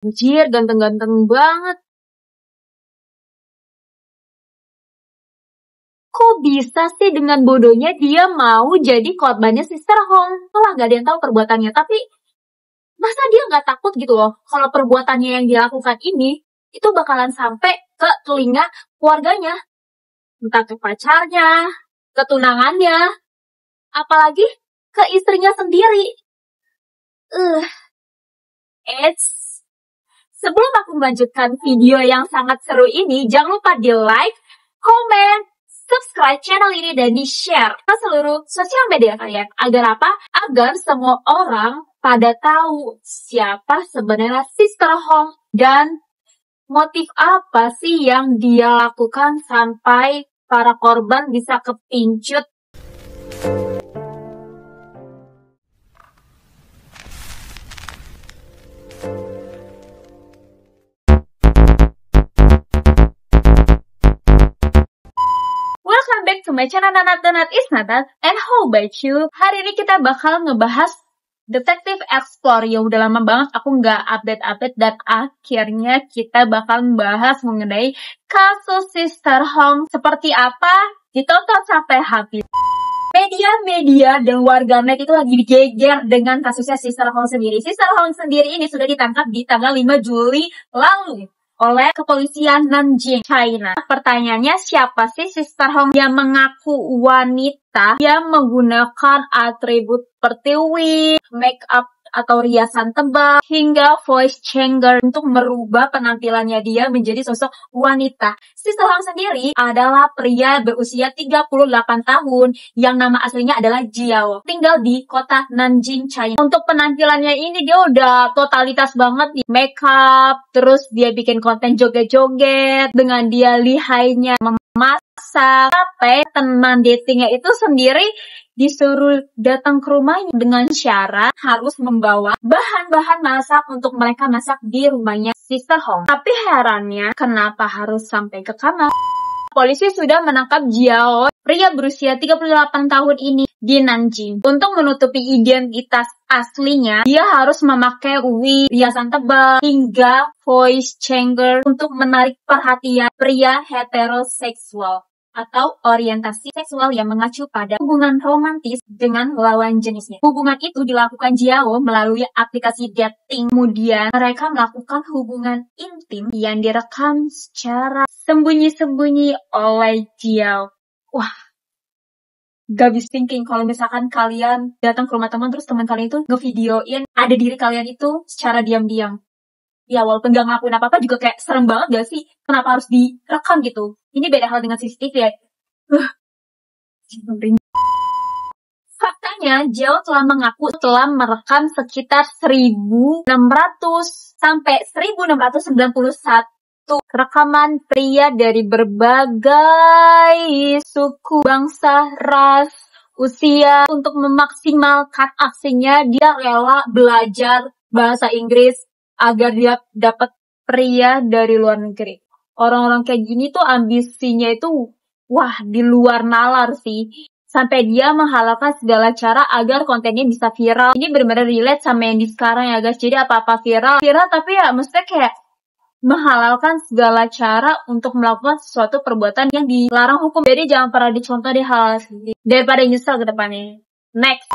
Anjir, ganteng-ganteng banget. Kok bisa sih dengan bodohnya dia mau jadi korbannya Sister Hong? Malah gak ada yang tahu perbuatannya. Tapi masa dia gak takut gitu loh kalau perbuatannya yang dilakukan ini itu bakalan sampai ke telinga keluarganya. Entah ke pacarnya, ke tunangannya, apalagi ke istrinya sendiri. It's Sebelum aku melanjutkan video yang sangat seru ini, jangan lupa di like, komen, subscribe channel ini, dan di-share ke seluruh sosial media kalian. Agar apa? Agar semua orang pada tahu siapa sebenarnya Sister Hong dan motif apa sih yang dia lakukan sampai para korban bisa kepincut. Welcome back to my channel Donat is Natat, and how about you? Hari ini kita bakal ngebahas Detective Explore. Ya udah lama banget aku nggak update dan akhirnya kita bakal membahas mengenai kasus Sister Hong. Seperti apa? Ditonton sampai habis. Media-media dan warganet itu lagi digeger dengan kasusnya Sister Hong sendiri. Sister Hong sendiri ini sudah ditangkap di tanggal 5 Juli lalu oleh kepolisian Nanjing, China. Pertanyaannya, siapa sih Sister Hong yang mengaku wanita yang menggunakan atribut seperti wig, make up atau riasan tebal, hingga voice changer untuk merubah penampilannya dia menjadi sosok wanita. Sister Hong sendiri adalah pria berusia 38 tahun yang nama aslinya adalah Jiao. Tinggal di kota Nanjing, China. Untuk penampilannya ini dia udah totalitas banget nih. Make up, terus dia bikin konten joget-joget, dengan dia lihainya memasak, sampai teman datingnya itu sendiri disuruh datang ke rumahnya dengan syarat harus membawa bahan-bahan masak untuk mereka masak di rumahnya Sister Hong. Tapi herannya, kenapa harus sampai ke kamar? Polisi sudah menangkap Jiao, pria berusia 38 tahun ini di Nanjing. Untuk menutupi identitas aslinya, dia harus memakai wig, riasan tebal, hingga voice changer untuk menarik perhatian pria heteroseksual atau orientasi seksual yang mengacu pada hubungan romantis dengan lawan jenisnya. Hubungan itu dilakukan Jiao melalui aplikasi dating. Kemudian mereka melakukan hubungan intim yang direkam secara sembunyi-sembunyi oleh Jiao. Wah, gak bisa thinking kalau misalkan kalian datang ke rumah teman terus teman kalian itu ngevideoin ada diri kalian itu secara diam-diam. Ya walaupun gak ngelakuin apa-apa juga kayak serem banget gak sih? Kenapa harus direkam gitu? Ini beda hal dengan CCTV ya. Faktanya, Jiao telah mengaku telah merekam sekitar 1.600 sampai 1.691 rekaman pria dari berbagai suku, bangsa, ras, usia. Untuk memaksimalkan aksinya, dia rela belajar bahasa Inggris agar dia dapat pria dari luar negeri. Orang-orang kayak gini tuh ambisinya itu wah di luar nalar sih. Sampai dia menghalalkan segala cara agar kontennya bisa viral. Ini benar-benar relate sama yang di sekarang ya guys. Jadi apa-apa viral tapi ya maksudnya kayak menghalalkan segala cara untuk melakukan sesuatu perbuatan yang dilarang hukum. Jadi jangan pernah dicontoh di hal sendiri daripada nyesel ke depannya. Next.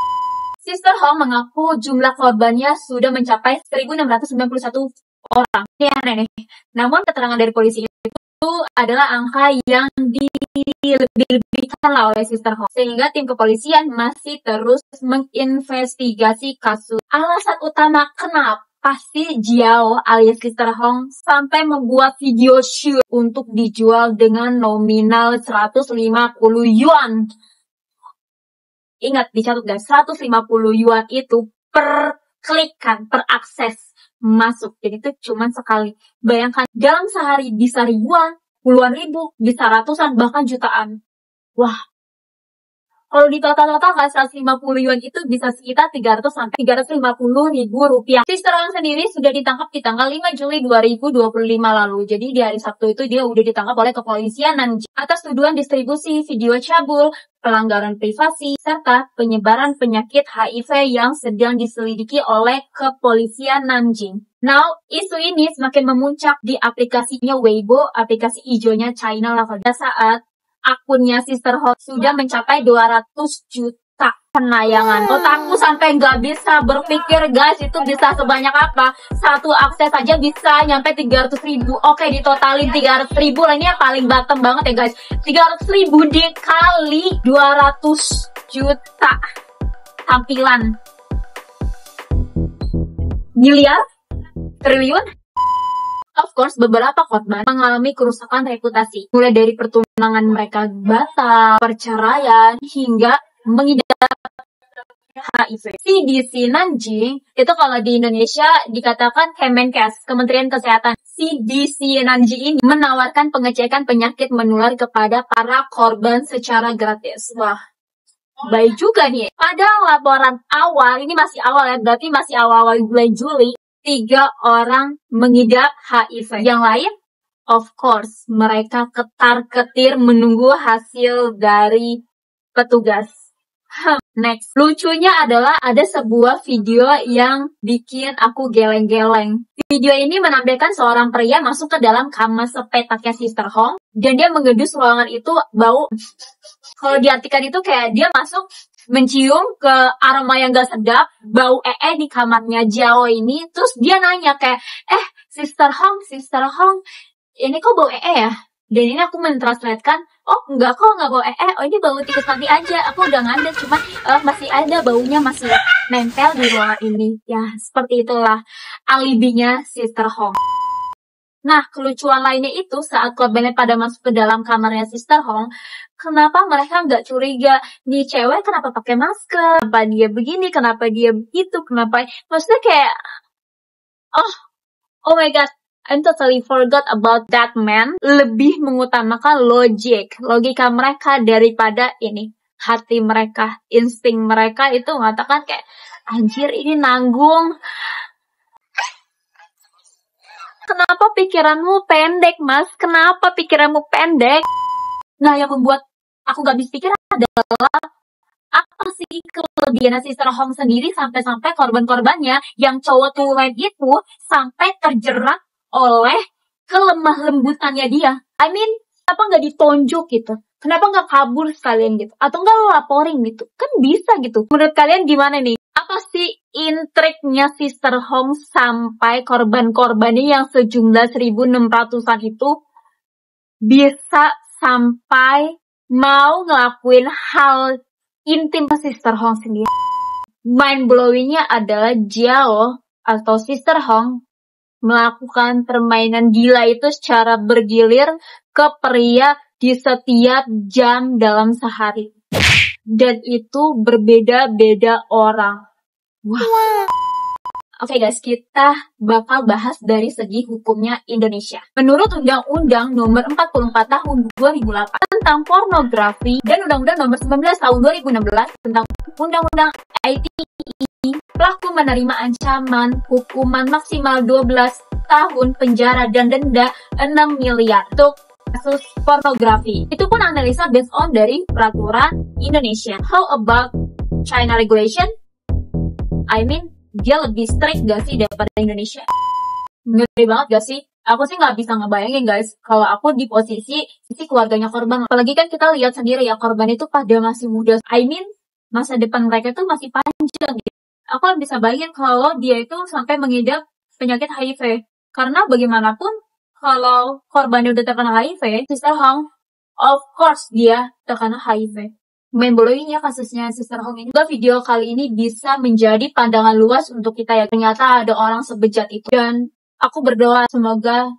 Sister Hong mengaku jumlah korbannya sudah mencapai 1.691 orang. Ini aneh nih. Namun keterangan dari polisi itu adalah angka yang dilebihkan oleh Sister Hong. Sehingga tim kepolisian masih terus menginvestigasi kasus. Alasan utama kenapa sih Jiao alias Sister Hong sampai membuat video shoot untuk dijual dengan nominal 150 yuan. Ingat, dicatat guys, 150 yuan itu per klik kan, per akses masuk. Jadi itu cuma sekali. Bayangkan, dalam sehari bisa ribuan, puluhan ribu, bisa ratusan, bahkan jutaan. Wah, Kalau di total-total 150 yuan itu bisa sekitar 300 sampai 350 ribu rupiah. Sister Hong sendiri sudah ditangkap di tanggal 5 Juli 2025 lalu. Jadi di hari Sabtu itu dia udah ditangkap oleh kepolisian Nanjing atas tuduhan distribusi video cabul, pelanggaran privasi, serta penyebaran penyakit HIV yang sedang diselidiki oleh kepolisian Nanjing. Now, isu ini semakin memuncak di aplikasinya Weibo, aplikasi hijaunya China lah. Pada saat akunnya Sister Hong sudah mencapai 200 juta penayangan. Otakku sampai nggak bisa berpikir guys, itu bisa sebanyak apa. Satu akses aja bisa nyampe 300 ribu. Oke, ditotalin 300 ribu lah, ini yang paling bottom banget ya guys. 300 ribu dikali 200 juta tampilan. Miliar? Triliun? Of course, beberapa korban mengalami kerusakan reputasi, mulai dari pertunangan mereka batal, perceraian, hingga mengidap HIV. CDC Nanjing, itu kalau di Indonesia dikatakan Kemenkes, Kementerian Kesehatan. CDC Nanjing ini menawarkan pengecekan penyakit menular kepada para korban secara gratis. Wah, baik juga nih. Pada laporan awal, ini masih awal ya, berarti masih awal-awal bulan Juli, 3 orang mengidap HIV. Yang lain, of course, mereka ketar-ketir menunggu hasil dari petugas. Next, lucunya adalah ada sebuah video yang bikin aku geleng-geleng. Video ini menampilkan seorang pria masuk ke dalam kamar sepetaknya Sister Hong, dan dia mengendus ruangan itu bau. Kalau diartikan itu kayak dia masuk mencium ke aroma yang gak sedap, bau di kamarnya Jiao ini, terus dia nanya kayak, Sister Hong, ini kok bau ya? Dan ini aku mentranslatekan, oh enggak kok, enggak bau oh ini bau tikus mati aja, aku udah ngandet, cuma masih ada baunya, masih nempel di ruangan ini. Ya, seperti itulah alibinya Sister Hong. Nah, kelucuan lainnya itu saat korbannya pada masuk ke dalam kamarnya Sister Hong, kenapa mereka nggak curiga, nih cewek kenapa pakai masker, kenapa dia begini, kenapa dia begitu, kenapa, maksudnya kayak, oh my god, I'm totally forgot about that man. Lebih mengutamakan logika mereka daripada ini, hati mereka, insting mereka itu mengatakan kayak, anjir ini nanggung. Kenapa pikiranmu pendek, Mas? Kenapa pikiranmu pendek? Nah, yang membuat aku gak habis pikir adalah apa sih kelebihan Sister Hong sendiri sampai-sampai korban-korbannya yang cowok tulen itu sampai terjerat oleh kelemah lembutannya dia. I mean, kenapa gak ditonjok gitu? Kenapa gak kabur sekalian gitu? Atau gak lo laporin gitu? Kan bisa gitu. Menurut kalian gimana nih? Apa sih intriknya Sister Hong sampai korban-korbannya yang sejumlah 1.600-an itu bisa sampai mau ngelakuin hal intim ke Sister Hong sendiri? Mind blowingnya adalah Jiao atau Sister Hong melakukan permainan gila itu secara bergilir ke pria di setiap jam dalam sehari. Dan itu berbeda-beda orang. Wah. Oke guys, kita bakal bahas dari segi hukumnya Indonesia. Menurut Undang-Undang Nomor 44 Tahun 2008 tentang pornografi dan Undang-Undang Nomor 19 Tahun 2016 tentang Undang-Undang ITE, pelaku menerima ancaman hukuman maksimal 12 tahun penjara dan denda 6 miliar untuk kasus pornografi. Itu pun analisa based on dari peraturan Indonesia. How about China regulation? I mean, dia lebih strict gak sih daripada Indonesia? Ngeri banget gak sih? Aku sih gak bisa ngebayangin guys, kalau aku di posisi keluarganya korban. Apalagi kan kita lihat sendiri ya, korban itu pada masih muda. I mean, masa depan mereka tuh masih panjang gitu. Aku bisa bayangin kalau dia itu sampai mengidap penyakit HIV. Karena bagaimanapun, kalau korbannya udah terkena HIV, Sister Hong, of course dia terkena HIV. Main blowingnya kasusnya Sister Hong ini. Juga video kali ini bisa menjadi pandangan luas untuk kita ya. Ternyata ada orang sebejat itu. Dan aku berdoa semoga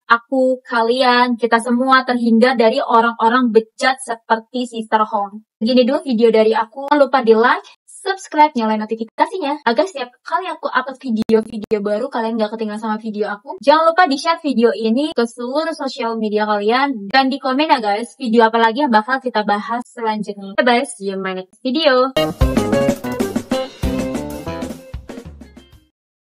aku, kalian, kita semua terhindar dari orang-orang bejat seperti Sister Hong. Begini dulu video dari aku. Jangan lupa di like, subscribe, nyalain notifikasinya, agar setiap kali aku upload video-video baru, kalian gak ketinggalan sama video aku. Jangan lupa di-share video ini ke seluruh sosial media kalian, dan di komen ya guys, video apa lagi yang bakal kita bahas selanjutnya. Bye-bye, see you in my next video.